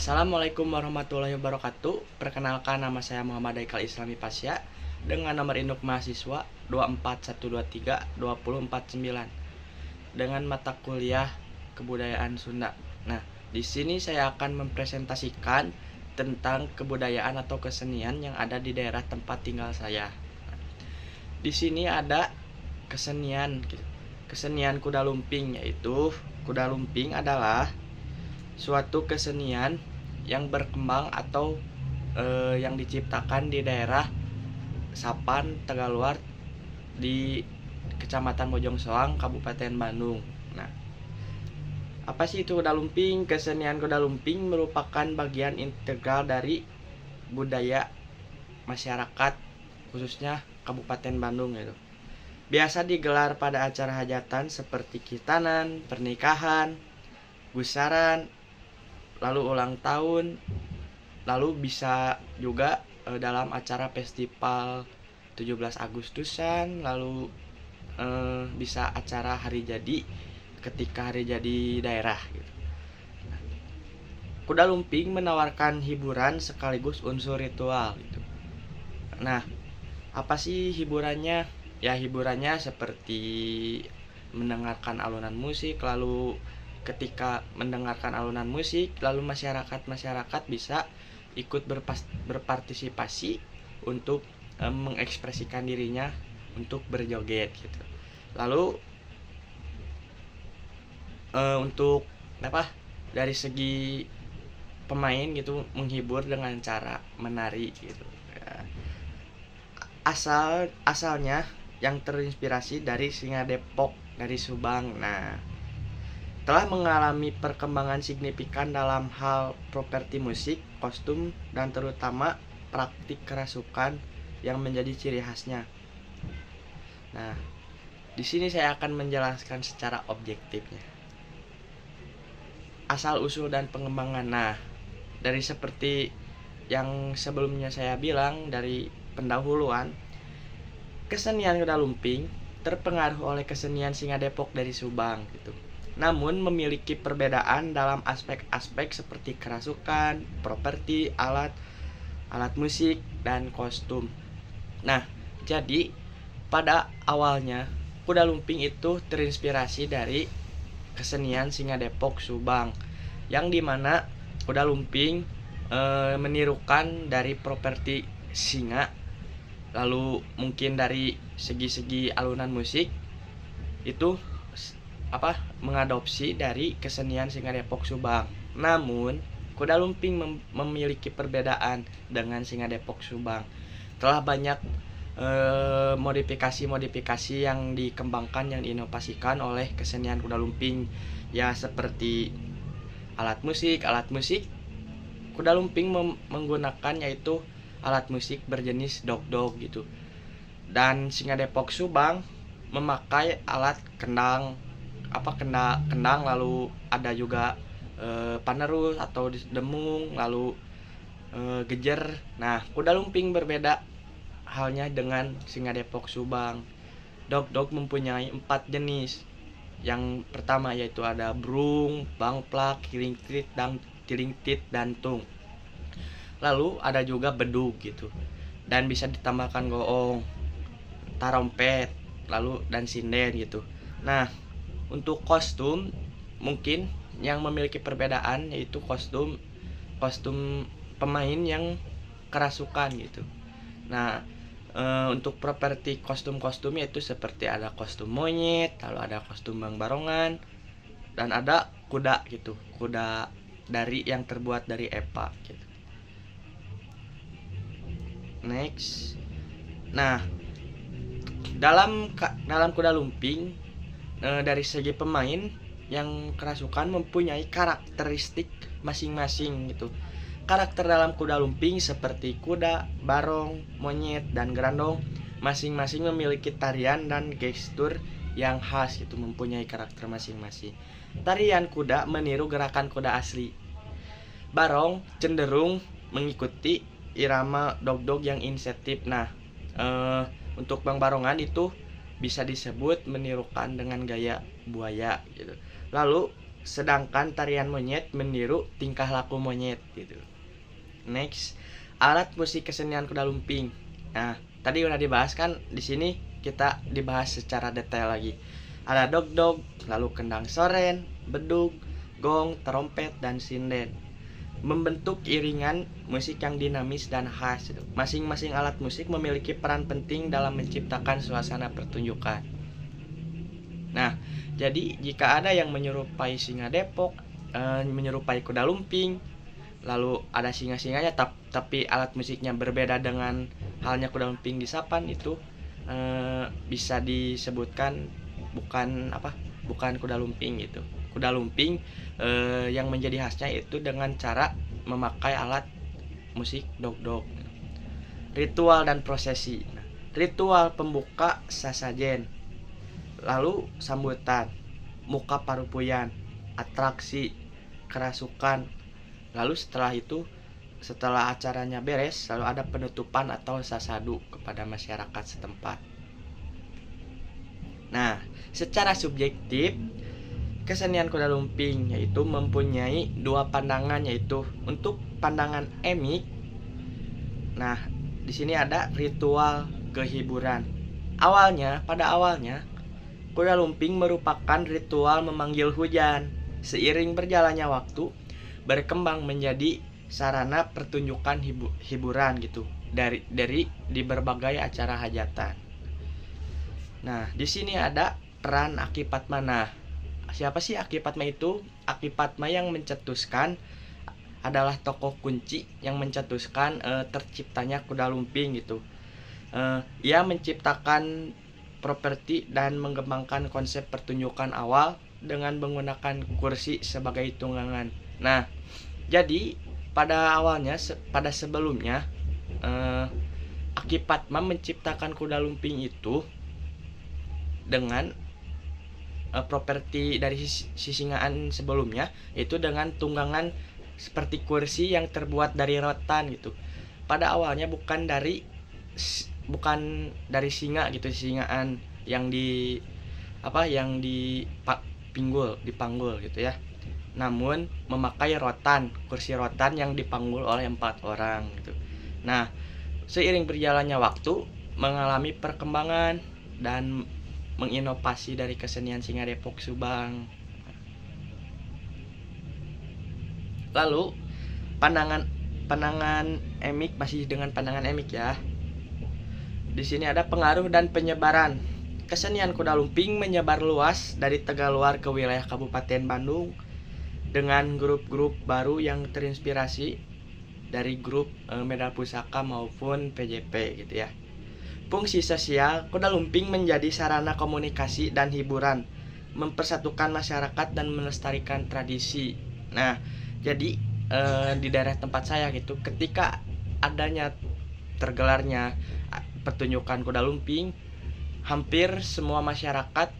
Assalamualaikum warahmatullahi wabarakatuh. Perkenalkan, nama saya Muhammad Aikal Islami Pasya dengan nomor induk mahasiswa 241232049 dengan mata kuliah Kebudayaan Sunda. Nah, di sini saya akan mempresentasikan tentang kebudayaan atau kesenian yang ada di daerah tempat tinggal saya. Di sini ada kesenian kuda lumping, yaitu kuda lumping adalah suatu kesenian yang berkembang atau yang diciptakan di daerah Sapan, Tegaluar di Kecamatan Bojong Soang, Kabupaten Bandung. Nah, apa sih itu kuda lumping? Kesenian kuda lumping merupakan bagian integral dari budaya masyarakat khususnya Kabupaten Bandung itu. Biasa digelar pada acara hajatan seperti khitanan, pernikahan, gusaran, lalu ulang tahun, lalu bisa juga dalam acara festival 17 Agustusan, lalu bisa acara hari jadi ketika hari jadi daerah gitu. Kuda lumping menawarkan hiburan sekaligus unsur ritual gitu. Nah, apa sih hiburannya? Ya, hiburannya seperti mendengarkan alunan musik, lalu ketika mendengarkan alunan musik, lalu masyarakat bisa ikut berpartisipasi untuk mengekspresikan dirinya untuk berjoget gitu. Lalu untuk dari segi pemain gitu, menghibur dengan cara menari gitu. Asalnya yang terinspirasi dari Singa Depok, dari Subang. Nah, telah mengalami perkembangan signifikan dalam hal properti musik, kostum, dan terutama praktik kerasukan yang menjadi ciri khasnya. Nah, di sini saya akan menjelaskan secara objektifnya. Asal usul dan pengembangan. Nah, dari seperti yang sebelumnya saya bilang dari pendahuluan, kesenian kuda lumping terpengaruh oleh kesenian Singa Depok dari Subang gitu. Namun memiliki perbedaan dalam aspek-aspek seperti kerasukan, properti, alat musik, dan kostum. Nah, jadi pada awalnya kuda lumping itu terinspirasi dari kesenian Singa Depok Subang, yang dimana kuda lumping menirukan dari properti singa, lalu mungkin dari segi-segi alunan musik itu mengadopsi dari kesenian Singa Depok Subang. Namun kuda lumping memiliki perbedaan dengan Singa Depok Subang. Telah banyak modifikasi yang dikembangkan, yang diinovasikan oleh kesenian kuda lumping, ya seperti alat musik. Kuda lumping menggunakan yaitu alat musik berjenis dog gitu. Dan Singa Depok Subang memakai alat kendang, lalu ada juga panerus atau demung, lalu gejer. Nah, kuda lumping berbeda halnya dengan Singa Depok Subang. Dog mempunyai 4 jenis. Yang pertama yaitu ada brung, bangplak, tiling-tit, dan tung. Lalu ada juga bedug gitu. Dan bisa ditambahkan goong, tarompet, lalu dan sinden gitu. Nah, untuk kostum mungkin yang memiliki perbedaan yaitu kostum pemain yang kerasukan gitu. Nah, untuk properti kostum yaitu seperti ada kostum monyet, lalu ada kostum Bang Barongan, dan ada kuda gitu, kuda dari yang terbuat dari epa gitu. Next. Nah, dalam kuda lumping, dari segi pemain yang kerasukan mempunyai karakteristik masing-masing gitu. Karakter dalam kuda lumping seperti kuda, barong, monyet, dan gerandong masing-masing memiliki tarian dan gestur yang khas gitu, mempunyai karakter masing-masing. Tarian kuda meniru gerakan kuda asli. Barong cenderung mengikuti irama dog yang insentif. Nah, untuk Bang Barongan itu bisa disebut menirukan dengan gaya buaya gitu. Lalu sedangkan tarian monyet meniru tingkah laku monyet gitu. Next, alat musik kesenian kuda lumping. Nah, tadi udah dibahas kan, di sini kita dibahas secara detail lagi. Ada dog-dog, lalu kendang soren, bedug, gong, trompet, dan sinden. Membentuk iringan musik yang dinamis dan khas. Masing-masing alat musik memiliki peran penting dalam menciptakan suasana pertunjukan. Nah, jadi jika ada yang menyerupai singa Depok, menyerupai kuda lumping, lalu ada singa-singanya tapi alat musiknya berbeda dengan halnya kuda lumping di Sapan, itu bisa disebutkan bukan kuda lumping gitu. Kuda lumping yang menjadi khasnya itu dengan cara memakai alat musik dog-dog. Ritual dan prosesi. Ritual pembuka sasajen, lalu sambutan, muka parupuyan, atraksi, kerasukan. Lalu setelah acaranya beres, lalu ada penutupan atau sasadu kepada masyarakat setempat. Nah, secara subjektif, kesenian kuda lumping yaitu mempunyai dua pandangan, yaitu untuk pandangan emik. Nah, di sini ada ritual kehiburan. Pada awalnya kuda lumping merupakan ritual memanggil hujan. Seiring berjalannya waktu, berkembang menjadi sarana pertunjukan hiburan gitu dari di berbagai acara hajatan. Nah, di sini ada peran Aki Padma. Nah, siapa sih Aki Padma itu? Aki Padma yang mencetuskan adalah tokoh kunci yang mencetuskan terciptanya kuda lumping gitu. Ia menciptakan properti dan mengembangkan konsep pertunjukan awal dengan menggunakan kursi sebagai tunggangan. Nah, jadi pada sebelumnya Aki Padma menciptakan kuda lumping itu dengan properti dari sisingaan sebelumnya, yaitu dengan tunggangan seperti kursi yang terbuat dari rotan gitu. Pada awalnya bukan dari singa gitu, singaan yang dipanggul gitu ya. Namun memakai rotan, kursi rotan yang dipanggul oleh 4 orang gitu. Nah, seiring berjalannya waktu mengalami perkembangan dan menginovasi dari kesenian Singa Depok Subang. Lalu pandangan emik, masih dengan pandangan emik ya. Di sini ada pengaruh dan penyebaran. Kesenian kuda lumping menyebar luas dari Tegaluar ke wilayah Kabupaten Bandung dengan grup-grup baru yang terinspirasi dari grup Medal Pusaka maupun PJP gitu ya. Fungsi sosial, kuda lumping menjadi sarana komunikasi dan hiburan, mempersatukan masyarakat dan melestarikan tradisi. Nah, jadi di daerah tempat saya gitu, ketika adanya tergelarnya pertunjukan kuda lumping, hampir semua masyarakat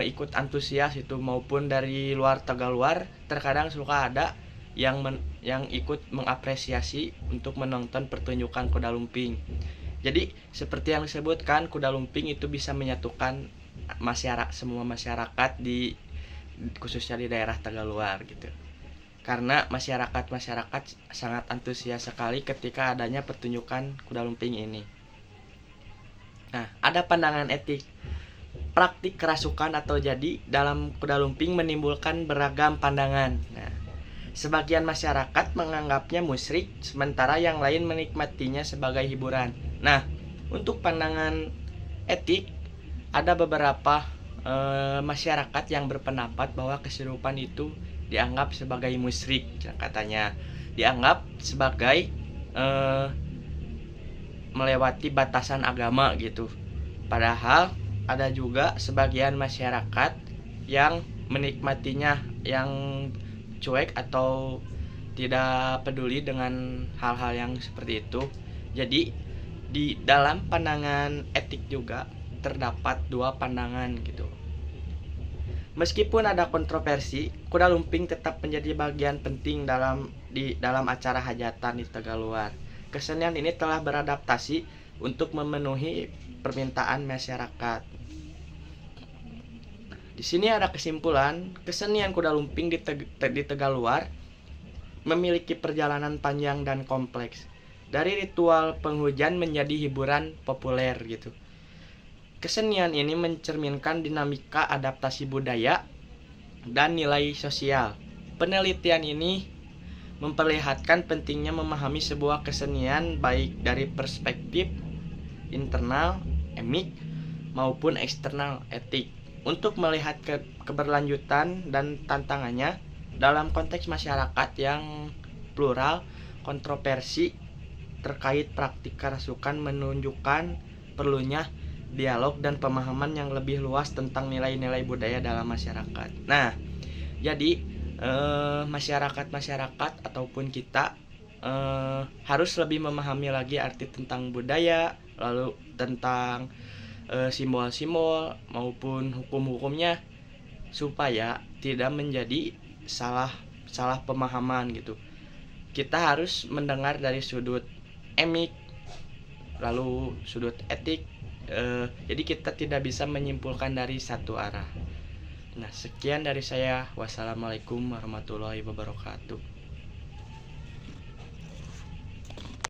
ikut antusias itu, maupun dari luar Tegaluar terkadang suka ada yang ikut mengapresiasi untuk menonton pertunjukan kuda lumping. Jadi seperti yang disebutkan, kuda lumping itu bisa menyatukan semua masyarakat khususnya di daerah Tegaluar gitu. Karena masyarakat sangat antusias sekali ketika adanya pertunjukan kuda lumping ini. Nah, ada pandangan etik. Praktik kerasukan atau jadi dalam kuda lumping menimbulkan beragam pandangan. Nah, sebagian masyarakat menganggapnya musyrik, sementara yang lain menikmatinya sebagai hiburan. Nah, untuk pandangan etik, ada beberapa masyarakat yang berpendapat bahwa kesurupan itu dianggap sebagai musyrik, katanya. Dianggap sebagai melewati batasan agama gitu. Padahal ada juga sebagian masyarakat yang menikmatinya, yang cuek atau tidak peduli dengan hal-hal yang seperti itu. Jadi di dalam pandangan etik juga terdapat dua pandangan gitu. Meskipun ada kontroversi, kuda lumping tetap menjadi bagian penting di dalam acara hajatan di Tegaluar. Kesenian ini telah beradaptasi untuk memenuhi permintaan masyarakat. Di sini ada kesimpulan, kesenian kuda lumping di Tegaluar memiliki perjalanan panjang dan kompleks. Dari ritual penghujan menjadi hiburan populer gitu. Kesenian ini mencerminkan dinamika adaptasi budaya dan nilai sosial. Penelitian ini memperlihatkan pentingnya memahami sebuah kesenian baik dari perspektif internal, emik, maupun eksternal, etik, untuk melihat keberlanjutan dan tantangannya dalam konteks masyarakat yang plural. Kontroversi terkait praktik kerasukan menunjukkan perlunya dialog dan pemahaman yang lebih luas tentang nilai-nilai budaya dalam masyarakat. Nah, jadi masyarakat ataupun kita harus lebih memahami lagi arti tentang budaya, lalu tentang simbol-simbol maupun hukum-hukumnya, supaya tidak menjadi salah pemahaman gitu. Kita harus mendengar dari sudut emik, lalu sudut etik, jadi kita tidak bisa menyimpulkan dari satu arah. Nah, sekian dari saya. Wassalamualaikum warahmatullahi wabarakatuh.